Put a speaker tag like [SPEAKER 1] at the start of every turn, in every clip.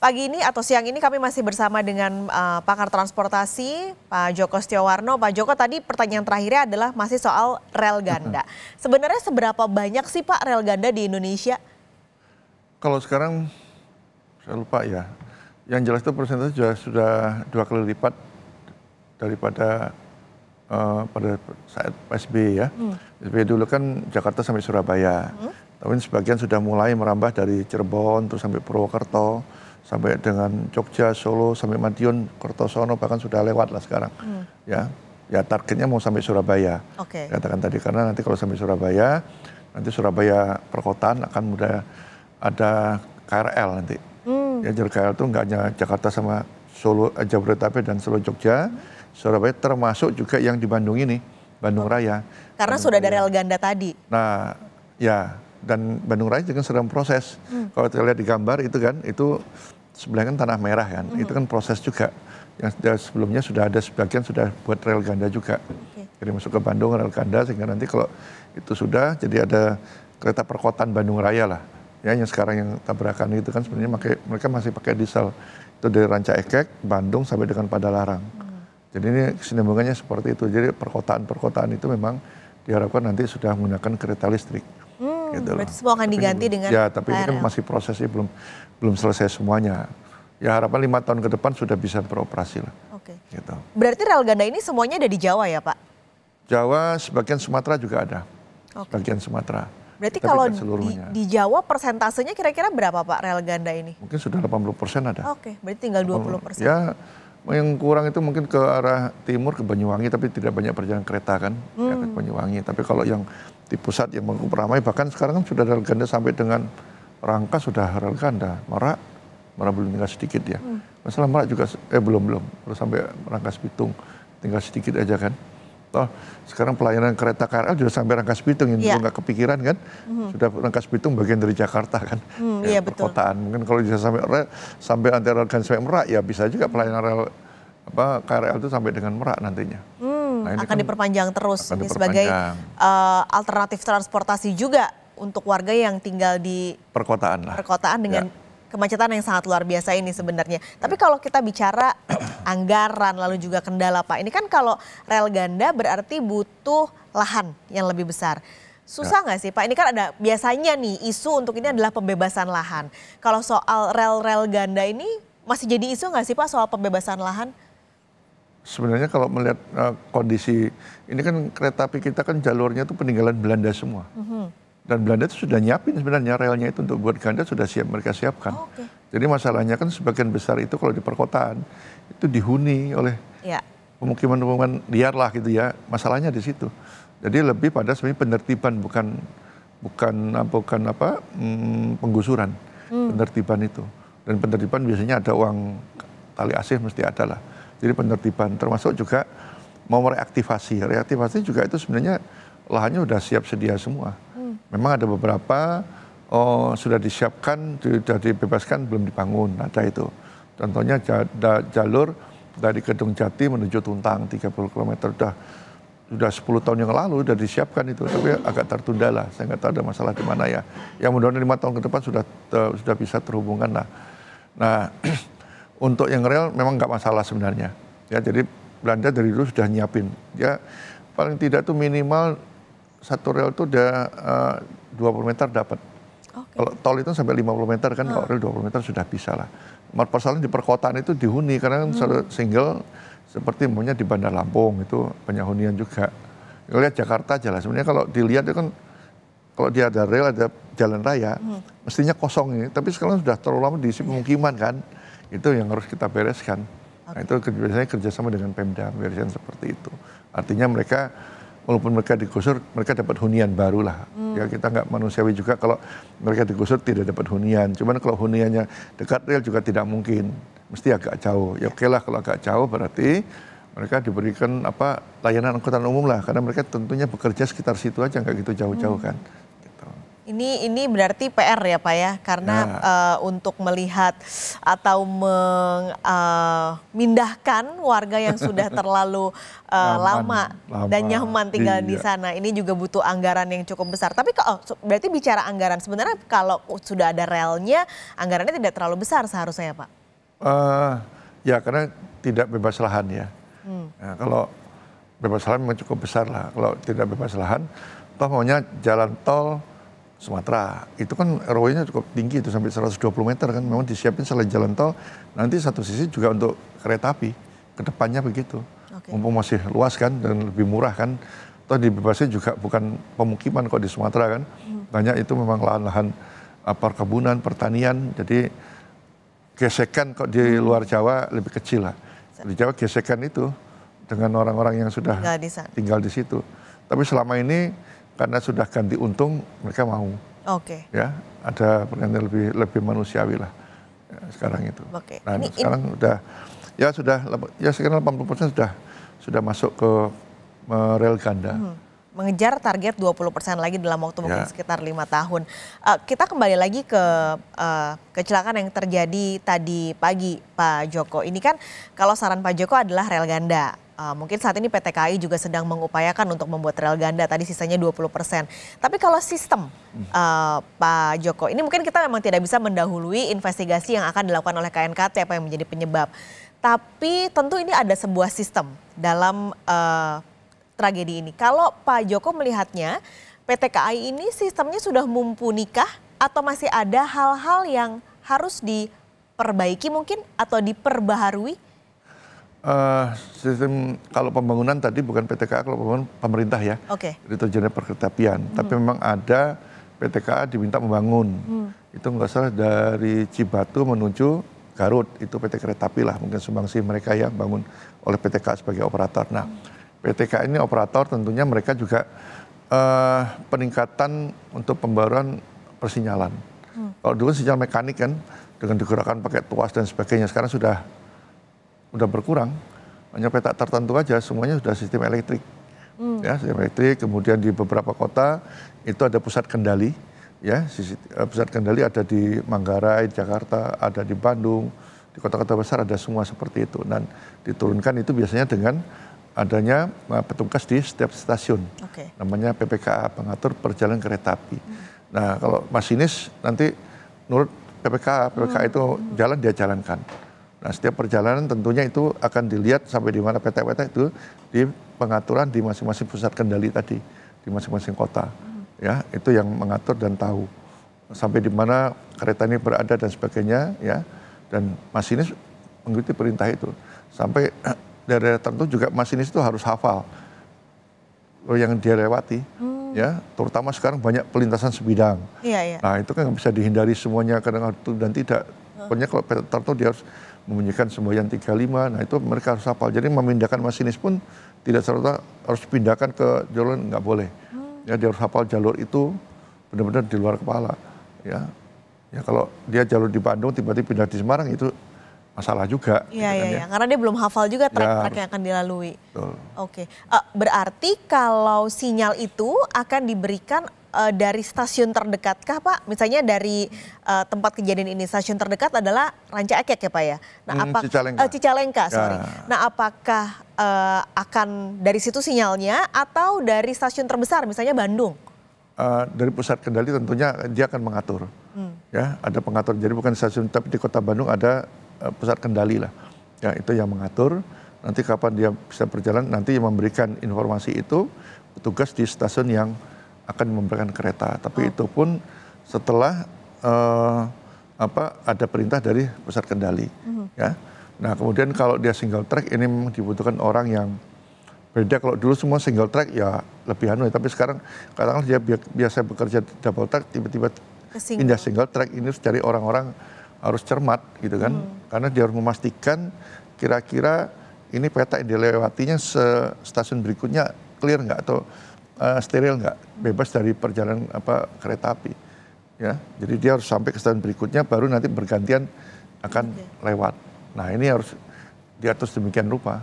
[SPEAKER 1] Pagi ini atau siang ini kami masih bersama dengan pakar transportasi Pak Joko Setiawarno. Pak Joko, tadi pertanyaan terakhirnya adalah masih soal rel ganda. Sebenarnya seberapa banyak sih Pak rel ganda di Indonesia?
[SPEAKER 2] Kalau sekarang saya lupa ya. Yang jelas itu persentase sudah 2 kali lipat daripada pada saat PSBY ya. PSBY dulu kan Jakarta sampai Surabaya. Tapi sebagian sudah mulai merambah dari Cirebon terus sampai Purwokerto, sampai dengan Jogja, Solo, sampai Madiun, Kertosono, bahkan sudah lewat lah sekarang. Ya targetnya mau sampai Surabaya. Katakan tadi, karena nanti kalau sampai Surabaya, nanti Surabaya perkotaan akan mudah ada KRL nanti. Ya jalur KRL itu nggak hanya Jakarta sama Solo, Jabodetabek dan Solo Jogja, Surabaya termasuk juga yang di Bandung ini, Bandung Raya.
[SPEAKER 1] Karena
[SPEAKER 2] Bandung
[SPEAKER 1] sudah ada
[SPEAKER 2] Raya.
[SPEAKER 1] rel ganda tadi.
[SPEAKER 2] Nah, ya, dan Bandung Raya juga sedang proses. Kalau kita lihat di gambar itu kan, itu sebelahnya kan tanah merah kan, itu kan proses juga. Yang sebelumnya sudah ada sebagian sudah buat rel ganda juga. Jadi masuk ke Bandung rel ganda, sehingga nanti kalau itu sudah, jadi ada kereta perkotaan Bandung Raya lah. Ya, yang sekarang yang tabrakan itu kan sebenarnya mereka masih pakai diesel. Itu dari Ranca Ekek, Bandung sampai dengan Padalarang. Jadi ini kesinambungannya seperti itu. Jadi perkotaan-perkotaan itu memang diharapkan nanti sudah menggunakan kereta listrik. Gitu
[SPEAKER 1] berarti semua akan diganti dengan
[SPEAKER 2] ya, tapi ini kan masih prosesnya belum selesai semuanya. Ya harapan 5 tahun ke depan sudah bisa beroperasi lah. Gitu.
[SPEAKER 1] Berarti rel ganda ini semuanya ada di Jawa ya Pak?
[SPEAKER 2] Jawa, sebagian Sumatera juga ada. Sebagian Sumatera.
[SPEAKER 1] Berarti kalau di Jawa persentasenya kira-kira berapa Pak rel ganda ini?
[SPEAKER 2] Mungkin sudah 80% ada.
[SPEAKER 1] Berarti tinggal 20%.
[SPEAKER 2] Ya, yang kurang itu mungkin ke arah timur, ke Banyuwangi, tapi tidak banyak perjalanan kereta kan, ya, ke Banyuwangi. Tapi kalau yang di pusat yang cukup ramai, bahkan sekarang kan sudah rel ganda sampai dengan Rangkas sudah rel ganda, Merak belum tinggal sedikit ya. Masalah Merak juga, belum sampai Rangkas Bitung, tinggal sedikit aja kan. Toh sekarang pelayanan kereta KRL sudah sampai Rangkas Bitung, yang dulu nggak kepikiran kan, sudah Rangkas Bitung bagian dari Jakarta kan, ya, perkotaan. Mungkin kalau bisa sampai antara rel ganda sampai Merak, ya bisa juga pelayanan rel KRL itu sampai dengan Merak nantinya.
[SPEAKER 1] Nah, akan diperpanjang terus ini sebagai alternatif transportasi juga untuk warga yang tinggal di perkotaan dengan kemacetan yang sangat luar biasa ini sebenarnya. Tapi kalau kita bicara anggaran lalu juga kendala Pak, ini kan kalau rel ganda berarti butuh lahan yang lebih besar. Susah nggak sih Pak? Ini kan ada biasanya nih isu untuk ini adalah pembebasan lahan. Kalau soal rel-rel ganda ini masih jadi isu nggak sih Pak soal pembebasan lahan?
[SPEAKER 2] Sebenarnya kalau melihat kondisi, ini kan kereta api kita kan jalurnya itu peninggalan Belanda semua. Dan Belanda itu sudah nyiapin sebenarnya relnya itu untuk buat ganda sudah mereka siapkan. Jadi masalahnya kan sebagian besar itu kalau di perkotaan itu dihuni oleh pemukiman-pemukiman liar lah gitu ya. Masalahnya di situ. Jadi lebih pada sebenarnya penertiban bukan penggusuran. Penertiban itu. Dan penertiban biasanya ada uang tali asih mesti ada lah. Jadi penertiban termasuk juga mau reaktivasi. Reaktivasi juga itu sebenarnya lahannya sudah siap sedia semua. Memang ada beberapa sudah disiapkan, sudah dibebaskan, belum dibangun, ada itu. Contohnya jalur dari Kedung Jati menuju Tuntang 30 km sudah 10 tahun yang lalu sudah disiapkan itu, tapi agak tertunda lah. Saya nggak tahu ada masalah di mana ya. Yang mudah-mudahan 5 tahun ke depan sudah bisa terhubungkan lah. Nah, untuk yang rel memang nggak masalah sebenarnya. Ya, jadi Belanda dari dulu sudah nyiapin. Ya, paling tidak tuh minimal satu rel itu udah 20 meter dapat. Kalau tol itu sampai 50 meter kan, kalau rel 20 meter sudah bisa lah. Persoalan di perkotaan itu dihuni, karena kan single seperti maunya di Bandar Lampung itu banyak hunian juga. Lihat Jakarta aja lah, sebenarnya kalau dilihat itu kan, kalau dia ada rel, ada jalan raya, mestinya kosong ini. Tapi sekarang sudah terlalu lama diisi pemukiman kan, itu yang harus kita bereskan. Nah itu biasanya kerjasama dengan Pemda, bereskan seperti itu. Artinya mereka, walaupun mereka digusur, mereka dapat hunian baru lah. Ya kita nggak manusiawi juga kalau mereka digusur tidak dapat hunian. Cuman kalau huniannya dekat rel juga tidak mungkin, mesti agak jauh. Ya oke lah kalau agak jauh berarti mereka diberikan layanan angkutan umum lah, karena mereka tentunya bekerja sekitar situ aja, nggak gitu jauh-jauh kan. Gitu.
[SPEAKER 1] Ini berarti PR ya Pak ya, karena untuk melihat atau memindahkan warga yang sudah terlalu lama dan nyaman tinggal di sana. Ini juga butuh anggaran yang cukup besar. Tapi berarti bicara anggaran, sebenarnya kalau sudah ada relnya, anggarannya tidak terlalu besar seharusnya ya Pak?
[SPEAKER 2] Ya karena tidak bebas lahan ya. Nah, kalau bebas lahan memang cukup besar lah. Kalau tidak bebas lahan, toh maunya jalan tol Sumatera, itu kan ROI-nya cukup tinggi, itu sampai 120 meter kan, memang disiapin selain jalan tol, nanti satu sisi juga untuk kereta api, kedepannya begitu. Mumpung masih luas kan, dan lebih murah kan, toh dibebasin juga bukan pemukiman kok di Sumatera kan, banyak itu memang lahan-lahan perkebunan, pertanian, jadi gesekan kok di luar Jawa lebih kecil lah. Di Jawa gesekan itu dengan orang-orang yang sudah tinggal di situ. Tapi selama ini karena sudah ganti untung, mereka mau. Ya, ada pergantian lebih manusiawi lah ya, sekarang itu. Nah, sekarang sekarang 80% sudah masuk ke rel ganda.
[SPEAKER 1] Mengejar target 20% lagi dalam waktu mungkin sekitar 5 tahun. Kita kembali lagi ke kecelakaan yang terjadi tadi pagi, Pak Joko. Ini kan kalau saran Pak Joko adalah rel ganda. Mungkin saat ini PT KAI juga sedang mengupayakan untuk membuat rel ganda, tadi sisanya 20%. Tapi kalau sistem, Pak Joko, ini mungkin kita memang tidak bisa mendahului investigasi yang akan dilakukan oleh KNKT apa yang menjadi penyebab. Tapi tentu ini ada sebuah sistem dalam tragedi ini. Kalau Pak Joko melihatnya, PT KAI ini sistemnya sudah mumpunikah atau masih ada hal-hal yang harus diperbaiki mungkin atau diperbaharui?
[SPEAKER 2] Sistem kalau pembangunan tadi bukan PT KAI, kalau pembangunan pemerintah ya, itu jenis perkeretapian. Tapi memang ada PT KAI diminta membangun. Itu nggak salah dari Cibatu menuju Garut, itu PT Kereta Api lah, mungkin sumbangsi mereka ya bangun oleh PT KAI sebagai operator. Nah, PT KAI ini operator, tentunya mereka juga peningkatan untuk pembaruan persinyalan. Kalau dulu sinyal mekanik kan dengan digerakkan pakai tuas dan sebagainya, sekarang sudah berkurang, hanya petak tertentu aja, semuanya sudah sistem elektrik. Ya, sistem elektrik, kemudian di beberapa kota itu ada pusat kendali, ya, pusat kendali ada di Manggarai, Jakarta, ada di Bandung, di kota-kota besar ada semua seperti itu. Dan diturunkan itu biasanya dengan adanya petugas di setiap stasiun, namanya PPKA, pengatur perjalanan kereta api. Nah, kalau masinis nanti menurut PPKA itu jalan dia jalankan. Nah, setiap perjalanan tentunya itu akan dilihat sampai di mana petak-petak itu di pengaturan di masing-masing pusat kendali tadi, di masing-masing kota. Ya, itu yang mengatur dan tahu sampai di mana kereta ini berada dan sebagainya, ya. Dan masinis mengikuti perintah itu. Sampai daerah tertentu juga masinis itu harus hafal yang dia lewati. Ya, terutama sekarang banyak pelintasan sebidang. Nah, itu kan nggak bisa dihindari semuanya kadang dan tidak. Pokoknya kalau tertentu dia harus membunyikan semboyan 35, nah itu mereka harus hafal. Jadi memindahkan masinis pun tidak serta harus pindahkan ke jalur, nggak boleh. Ya, dia harus hafal jalur itu benar-benar di luar kepala. Ya, kalau dia jalur di Bandung tiba-tiba pindah di Semarang itu masalah juga.
[SPEAKER 1] Iya, karena dia belum hafal juga trek-trek yang akan dilalui. Berarti kalau sinyal itu akan diberikan dari stasiun terdekatkah Pak? Misalnya dari tempat kejadian ini, stasiun terdekat adalah Ranca Ekek ya Pak ya? Nah, Cicalengka, sorry. Nah, apakah akan dari situ sinyalnya atau dari stasiun terbesar, misalnya Bandung?
[SPEAKER 2] Dari pusat kendali tentunya dia akan mengatur. Ya, ada pengatur. Jadi bukan stasiun, tapi di kota Bandung ada pusat kendali lah. Ya, itu yang mengatur. Nanti kapan dia bisa berjalan, nanti yang memberikan informasi itu petugas di stasiun yang akan memberikan kereta, tapi itu pun setelah ada perintah dari pusat kendali, ya. Nah, kemudian kalau dia single track ini memang dibutuhkan orang yang beda. Kalau dulu semua single track ya lebih tapi sekarang katakanlah dia biasa bekerja double track, tiba-tiba pindah single track, ini harus cari orang-orang harus cermat gitu kan, karena dia harus memastikan kira-kira ini peta yang dilewatinya stasiun berikutnya clear nggak atau steril nggak, bebas dari perjalanan kereta api, ya. Jadi dia harus sampai ke stasiun berikutnya, baru nanti bergantian akan lewat. Nah, ini harus diatur sedemikian rupa,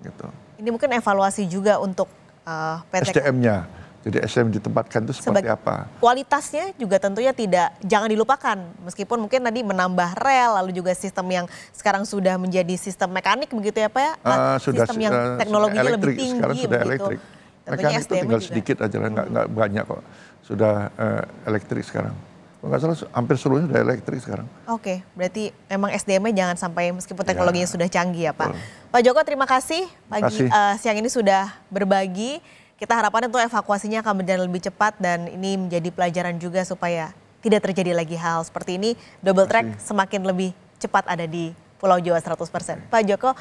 [SPEAKER 2] gitu.
[SPEAKER 1] Ini mungkin evaluasi juga untuk PT
[SPEAKER 2] SDM-nya, Jadi SDM ditempatkan itu seperti apa?
[SPEAKER 1] Kualitasnya juga tentunya jangan dilupakan. Meskipun mungkin tadi menambah rel, lalu juga sistem yang sekarang sudah menjadi sistem mekanik begitu ya Pak ya? Sistem yang teknologinya lebih tinggi.
[SPEAKER 2] Sekarang sudah
[SPEAKER 1] begitu.
[SPEAKER 2] elektrik. Mekanik itu tinggal sedikit aja, nggak banyak kok. Sudah elektrik sekarang. Kalau nggak salah hampir seluruhnya sudah elektrik sekarang.
[SPEAKER 1] Oke, berarti memang SDM-nya jangan sampai meskipun teknologinya sudah canggih ya Pak. Pak Joko terima kasih pagi siang ini sudah berbagi. Kita harapkan tentu evakuasinya akan berjalan lebih cepat dan ini menjadi pelajaran juga supaya tidak terjadi lagi hal seperti ini. Double track semakin lebih cepat ada di Pulau Jawa 100%. Pak Joko.